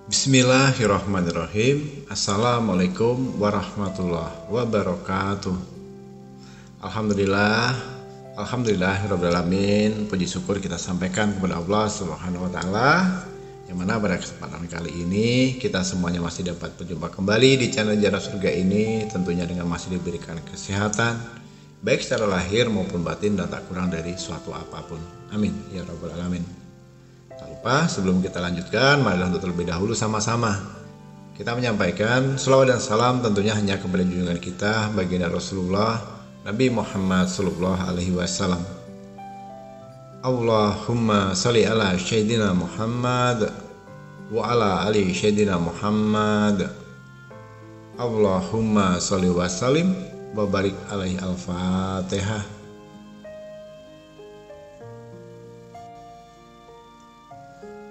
Bismillahirrahmanirrahim. Assalamualaikum warahmatullahi wabarakatuh. Alhamdulillahirrabbilalamin. Puji syukur kita sampaikan kepada Allah Subhanahu wa Ta'ala, yang mana pada kesempatan kali ini kita semuanya masih dapat berjumpa kembali di channel Jarak Surga ini, tentunya dengan masih diberikan kesehatan baik secara lahir maupun batin dan tak kurang dari suatu apapun. Amin ya rabbal alamin. Tak lupa sebelum kita lanjutkan, marilah untuk terlebih dahulu sama-sama kita menyampaikan shalawat dan salam tentunya hanya kepada junjungan kita baginda Rasulullah Nabi Muhammad sallallahu alaihi wasallam. Allahumma sholli ala sayyidina Muhammad wa ala ali sayyidina Muhammad. Allahumma sholli wa sallim wa barik alaihi. Al-Fatihah.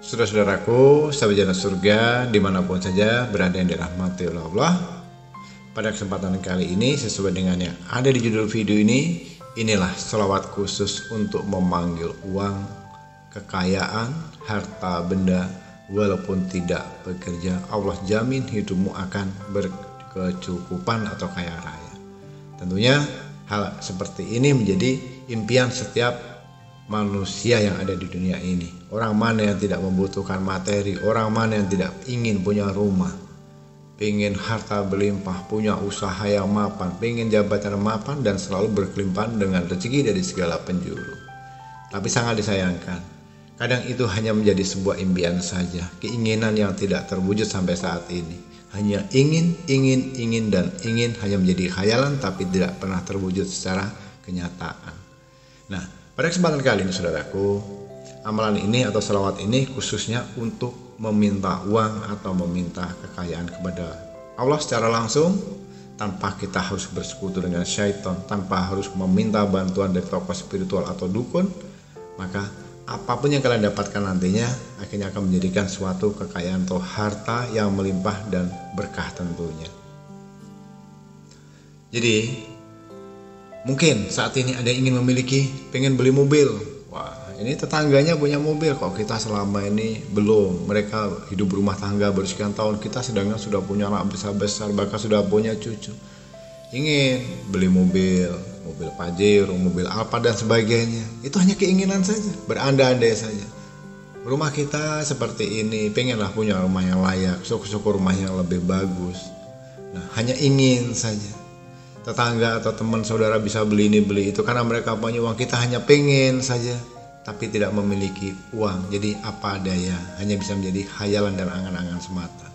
Saudara-saudaraku, sahabat Jarak Surga dimanapun saja berada yang dirahmati oleh Allah, pada kesempatan kali ini sesuai dengan yang ada di judul video ini, inilah sholawat khusus untuk memanggil uang, kekayaan, harta benda. Walaupun tidak bekerja, Allah jamin hidupmu akan berkecukupan atau kaya raya. Tentunya hal seperti ini menjadi impian setiap manusia yang ada di dunia ini. Orang mana yang tidak membutuhkan materi, orang mana yang tidak ingin punya rumah, pengen harta berlimpah, punya usaha yang mapan, pengen jabatan yang mapan, dan selalu berkelimpahan dengan rezeki dari segala penjuru. Tapi sangat disayangkan, kadang itu hanya menjadi sebuah impian saja, keinginan yang tidak terwujud sampai saat ini. Hanya ingin dan ingin, hanya menjadi khayalan tapi tidak pernah terwujud secara kenyataan. Nah, pada kesempatan kali ini saudaraku, amalan ini atau sholawat ini khususnya untuk meminta uang atau meminta kekayaan kepada Allah secara langsung, tanpa kita harus bersekutu dengan syaitan, tanpa harus meminta bantuan dari tokoh spiritual atau dukun. Maka apapun yang kalian dapatkan nantinya akhirnya akan menjadikan suatu kekayaan atau harta yang melimpah dan berkah tentunya. Jadi mungkin saat ini ada yang ingin memiliki, pengen beli mobil. Wah, ini tetangganya punya mobil kok, kita selama ini belum. Mereka hidup berumah tangga bersekian tahun, kita sedangkan sudah punya anak besar-besar, bahkan sudah punya cucu. Ingin beli mobil Pajero, mobil Alfa dan sebagainya. Itu hanya keinginan saja, berandai-andai saja. Rumah kita seperti ini, pengenlah punya rumah yang layak, syukur-syukur rumah yang lebih bagus. Nah, hanya ingin saja. Tetangga atau teman saudara bisa beli ini beli itu karena mereka punya uang, kita hanya pengen saja tapi tidak memiliki uang. Jadi apa daya, hanya bisa menjadi khayalan dan angan-angan semata.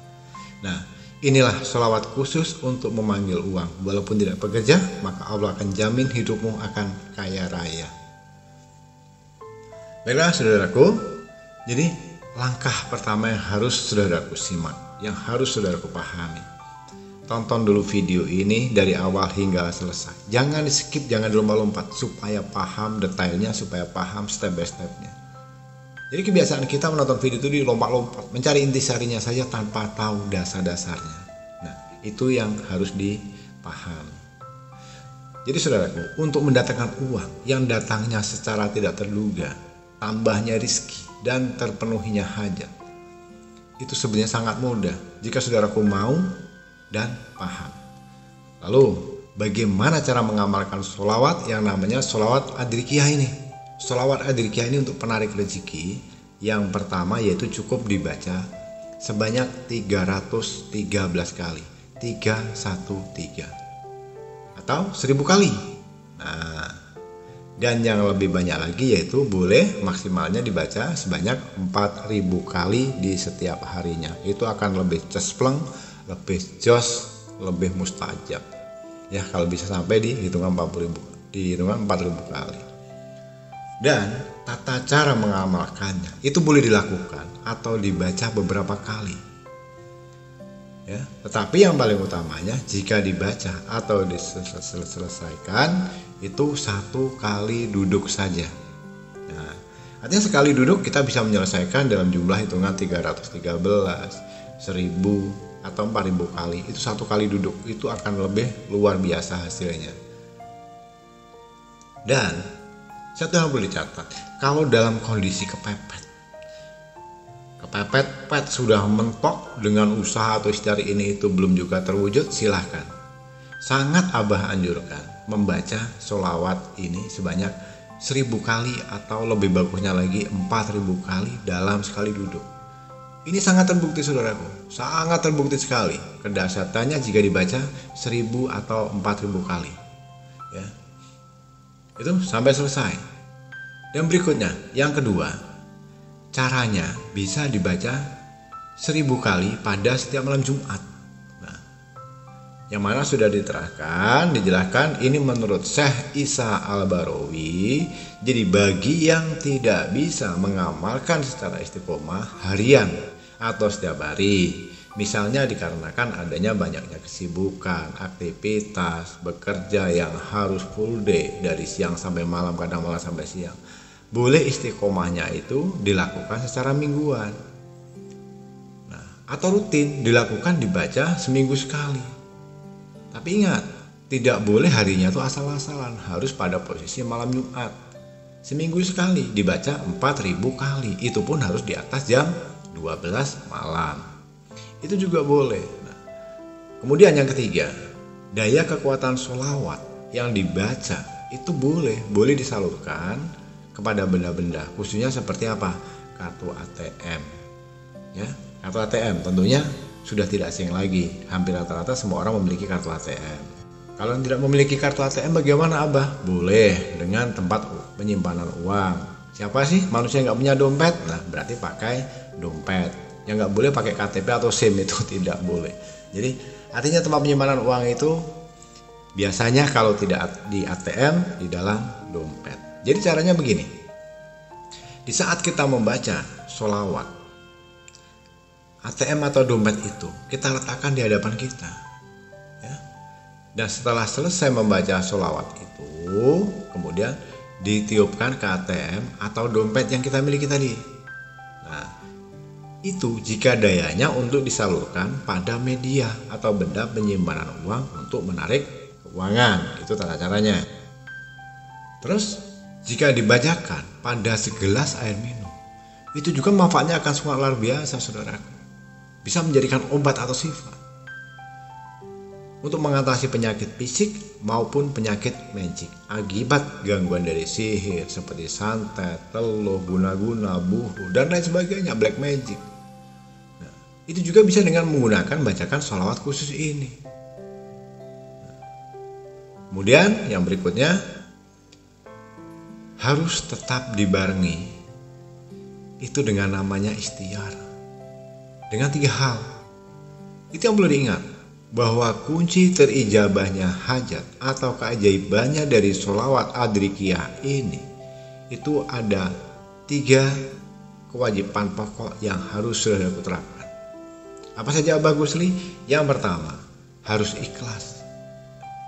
Nah, inilah sholawat khusus untuk memanggil uang. Walaupun tidak bekerja, maka Allah akan jamin hidupmu akan kaya raya. Baiklah saudaraku, jadi langkah pertama yang harus saudaraku simak, yang harus saudaraku pahami. Tonton dulu video ini dari awal hingga selesai. Jangan di skip, jangan dilompat-lompat, supaya paham detailnya, supaya paham step by stepnya. Jadi kebiasaan kita menonton video itu dilompat-lompat, mencari intisarinya saja tanpa tahu dasar-dasarnya. Nah, itu yang harus dipahami. Jadi saudaraku, untuk mendatangkan uang yang datangnya secara tidak terduga, tambahnya rizki dan terpenuhinya hajat, itu sebenarnya sangat mudah jika saudaraku mau dan paham. Lalu bagaimana cara mengamalkan sholawat yang namanya sholawat adrikiyah ini? Sholawat adrikiyah ini untuk penarik rezeki. Yang pertama yaitu cukup dibaca sebanyak 313 kali, 313 atau 1000 kali. Nah, dan yang lebih banyak lagi yaitu boleh maksimalnya dibaca sebanyak 4000 kali di setiap harinya. Itu akan lebih cespleng, lebih jos, lebih mustajab ya, kalau bisa sampai di hitungan 4000 kali. Dan tata cara mengamalkannya itu boleh dilakukan atau dibaca beberapa kali ya, tetapi yang paling utamanya jika dibaca atau diselesaikan itu 1 kali duduk saja. Nah, Artinya sekali duduk kita bisa menyelesaikan dalam jumlah hitungan 313, 1000 atau 4000 kali. Itu satu kali duduk, itu akan lebih luar biasa hasilnya. Dan satu yang perlu dicatat, kalau dalam kondisi kepepet sudah mentok dengan usaha atau ikhtiar ini itu belum juga terwujud, silahkan. Sangat Abah anjurkan membaca sholawat ini sebanyak 1000 kali atau lebih bagusnya lagi 4000 kali dalam sekali duduk. Ini sangat terbukti saudaraku, sangat terbukti sekali kedahsyatannya jika dibaca 1000 atau 4000 kali. Ya. Itu sampai selesai. Dan berikutnya, yang kedua, caranya bisa dibaca 1000 kali pada setiap malam Jumat. Nah, yang mana sudah dijelaskan ini menurut Syekh Isa Al-Barawi. Jadi bagi yang tidak bisa mengamalkan secara istiqomah harian atau setiap hari, misalnya dikarenakan adanya banyaknya kesibukan, aktivitas, bekerja yang harus full day dari siang sampai malam, kadang malah sampai siang, boleh istiqomahnya itu dilakukan secara mingguan. Nah, atau rutin dilakukan dibaca seminggu sekali. Tapi ingat, tidak boleh harinya tuh asal-asalan, harus pada posisi malam Jumat. Seminggu sekali dibaca 4000 kali, itu pun harus di atas jam 12 malam. Itu juga boleh. Nah, kemudian yang ketiga, daya kekuatan sholawat yang dibaca itu boleh disalurkan kepada benda-benda, khususnya seperti apa? Kartu ATM. Ya, kartu ATM tentunya sudah tidak asing lagi. Hampir rata-rata semua orang memiliki kartu ATM. Kalau tidak memiliki kartu ATM bagaimana Abah? Boleh dengan tempat penyimpanan uang. Siapa sih manusia yang nggak punya dompet? Nah, berarti pakai dompet. Yang nggak boleh pakai KTP atau SIM, itu tidak boleh. Jadi artinya tempat penyimpanan uang itu biasanya kalau tidak di ATM, di dalam dompet. Jadi caranya begini, di saat kita membaca sholawat, ATM atau dompet itu kita letakkan di hadapan kita, ya. Dan setelah selesai membaca sholawat itu, kemudian ditiupkan ke ATM atau dompet yang kita miliki tadi. Nah, itu jika dayanya untuk disalurkan pada media atau benda penyimpanan uang untuk menarik keuangan, itu tata caranya. Terus jika dibacakan pada segelas air minum, itu juga manfaatnya akan sangat luar biasa saudaraku. Bisa menjadikan obat atau sifat untuk mengatasi penyakit fisik maupun penyakit magic akibat gangguan dari sihir seperti santet, teluh, guna-guna, buhu, dan lain sebagainya, black magic. Nah, itu juga bisa dengan menggunakan bacakan sholawat khusus ini. Kemudian yang berikutnya, harus tetap dibarengi itu dengan namanya ikhtiar, dengan 3 hal. Itu yang perlu diingat, bahwa kunci terijabahnya hajat atau keajaibannya dari sholawat adrikiyah ini itu ada 3 kewajiban pokok yang harus sudah terapkan. Apa saja Abah Gusli? Yang pertama, harus ikhlas.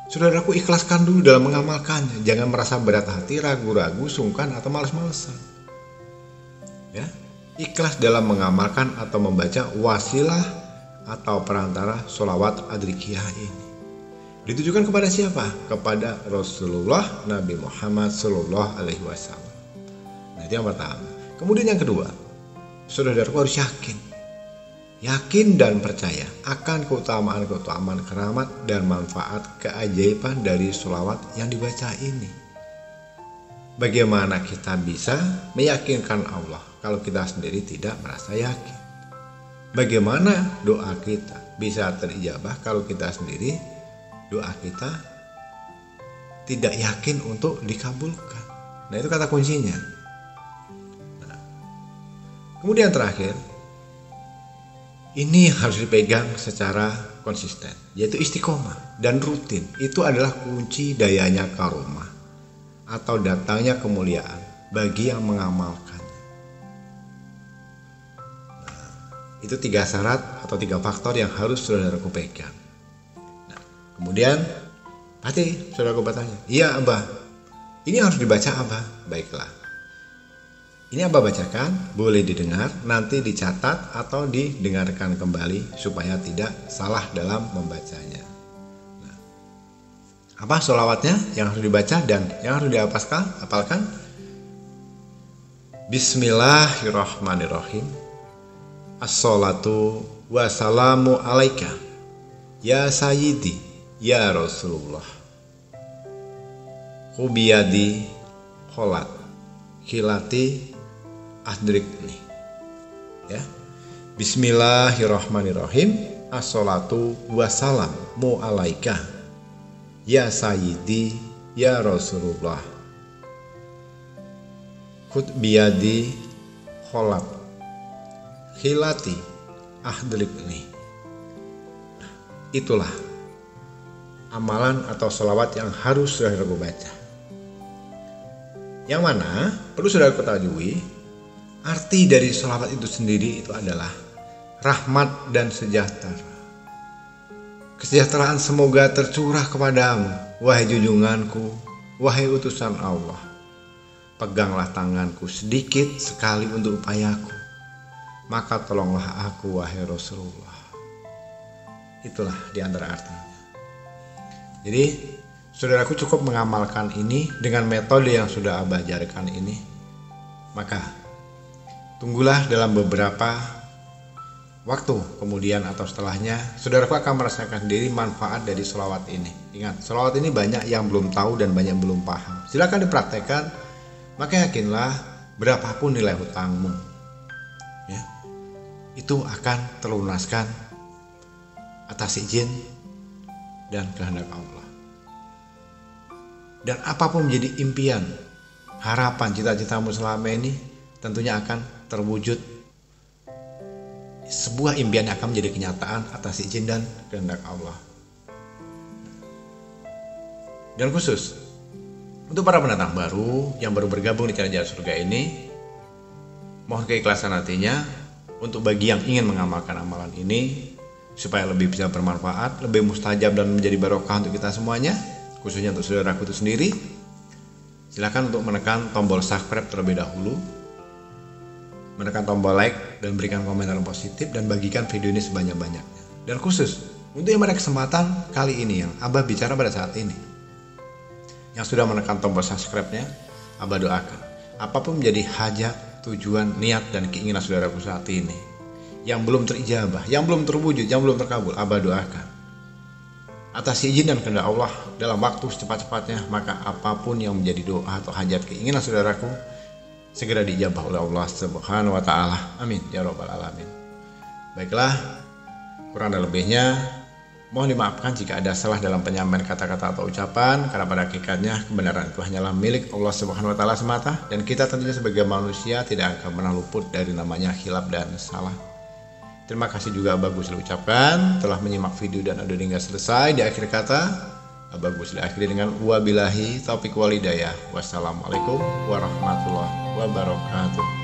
Saudaraku, ikhlaskan dulu dalam mengamalkannya. Jangan merasa berat hati, ragu-ragu, sungkan, atau malas-malasan. Ya, ikhlas dalam mengamalkan atau membaca wasilah atau perantara sholawat adrikiyah ini. Ditujukan kepada siapa? Kepada Rasulullah Nabi Muhammad Sallallahu Alaihi Wasallam. Nah, itu yang pertama. Kemudian yang kedua, saudaraku harus yakin dan percaya akan keutamaan keramat dan manfaat keajaiban dari sholawat yang dibaca ini. Bagaimana kita bisa meyakinkan Allah kalau kita sendiri tidak merasa yakin? Bagaimana doa kita bisa terijabah kalau kita sendiri doa kita tidak yakin untuk dikabulkan? Nah, itu kata kuncinya. Nah, kemudian terakhir, ini harus dipegang secara konsisten, yaitu istiqomah dan rutin. Itu adalah kunci dayanya karomah atau datangnya kemuliaan bagi yang mengamalkannya. Nah, itu 3 syarat atau 3 faktor yang harus saudaraku pegang. Nah, kemudian pasti saudaraku bertanya, iya Abah, ini harus dibaca Abah? Baiklah, Ini Abah bacakan, boleh didengar, nanti dicatat atau didengarkan kembali supaya tidak salah dalam membacanya. Nah, apa sholawatnya yang harus dibaca dan yang harus dihafalkan? Bismillahirrahmanirrahim. Assalatu wassalamu alaika ya sayyidi ya Rasulullah. Kubiyadi kholat khilati adrikni. Ya. Bismillahirrahmanirrahim. Assalatu wassalamu alaika ya sayyidi ya Rasulullah. Khud biyadi kholat khilati ahdrikni. Itulah amalan atau sholawat yang harus saudaraku baca. Yang mana perlu saudara ketahui, arti dari sholawat itu sendiri itu adalah rahmat dan sejahtera. Kesejahteraan semoga tercurah kepadamu, wahai junjunganku, wahai utusan Allah. Peganglah tanganku sedikit sekali untuk upayaku, maka tolonglah aku, wahai Rasulullah. Itulah di antara artinya. Jadi saudaraku cukup mengamalkan ini dengan metode yang sudah Abah ajarkan ini. Maka tunggulah dalam beberapa waktu kemudian atau setelahnya, saudaraku akan merasakan sendiri manfaat dari sholawat ini. Ingat, sholawat ini banyak yang belum tahu dan banyak yang belum paham. Silakan dipraktekkan, maka yakinlah berapapun nilai hutangmu, ya, itu akan terlunaskan atas izin dan kehendak Allah. Dan apapun menjadi impian, harapan, cita-citamu selama ini tentunya akan terwujud. Sebuah impian akan menjadi kenyataan atas izin dan kehendak Allah. Dan khusus untuk para pendatang baru yang baru bergabung di channel Jalan Surga ini, mohon keikhlasan hatinya untuk bagi yang ingin mengamalkan amalan ini supaya lebih bisa bermanfaat, lebih mustajab dan menjadi barokah untuk kita semuanya, khususnya untuk saudaraku itu sendiri. Silakan untuk menekan tombol subscribe terlebih dahulu, menekan tombol like dan berikan komentar positif dan bagikan video ini sebanyak-banyaknya. Dan khusus untuk yang pada kesempatan kali ini yang Abah bicara pada saat ini, yang sudah menekan tombol subscribe-nya, Abah doakan apapun menjadi hajat, tujuan, niat dan keinginan saudaraku saat ini yang belum terijabah, yang belum terwujud, yang belum terkabul, Abah doakan atas izin dan kehendak Allah dalam waktu secepat-cepatnya, maka apapun yang menjadi doa atau hajat keinginan saudaraku segera diijabah oleh Allah Subhanahu wa taala. Amin ya rabbal alamin. Baiklah, kurang dan lebihnya mohon dimaafkan jika ada salah dalam penyampaian kata-kata atau ucapan, karena pada hakikatnya kebenaran itu hanyalah milik Allah Subhanahu wa taala semata, dan kita tentunya sebagai manusia tidak akan pernah luput dari namanya khilaf dan salah. Terima kasih juga Abah Gus ucapkan telah menyimak video dan audio hingga selesai. Di akhir kata, Abah Gus akhiri dengan wabillahi taufiq wal hidayah. Wassalamualaikum warahmatullahi wabarakatuh.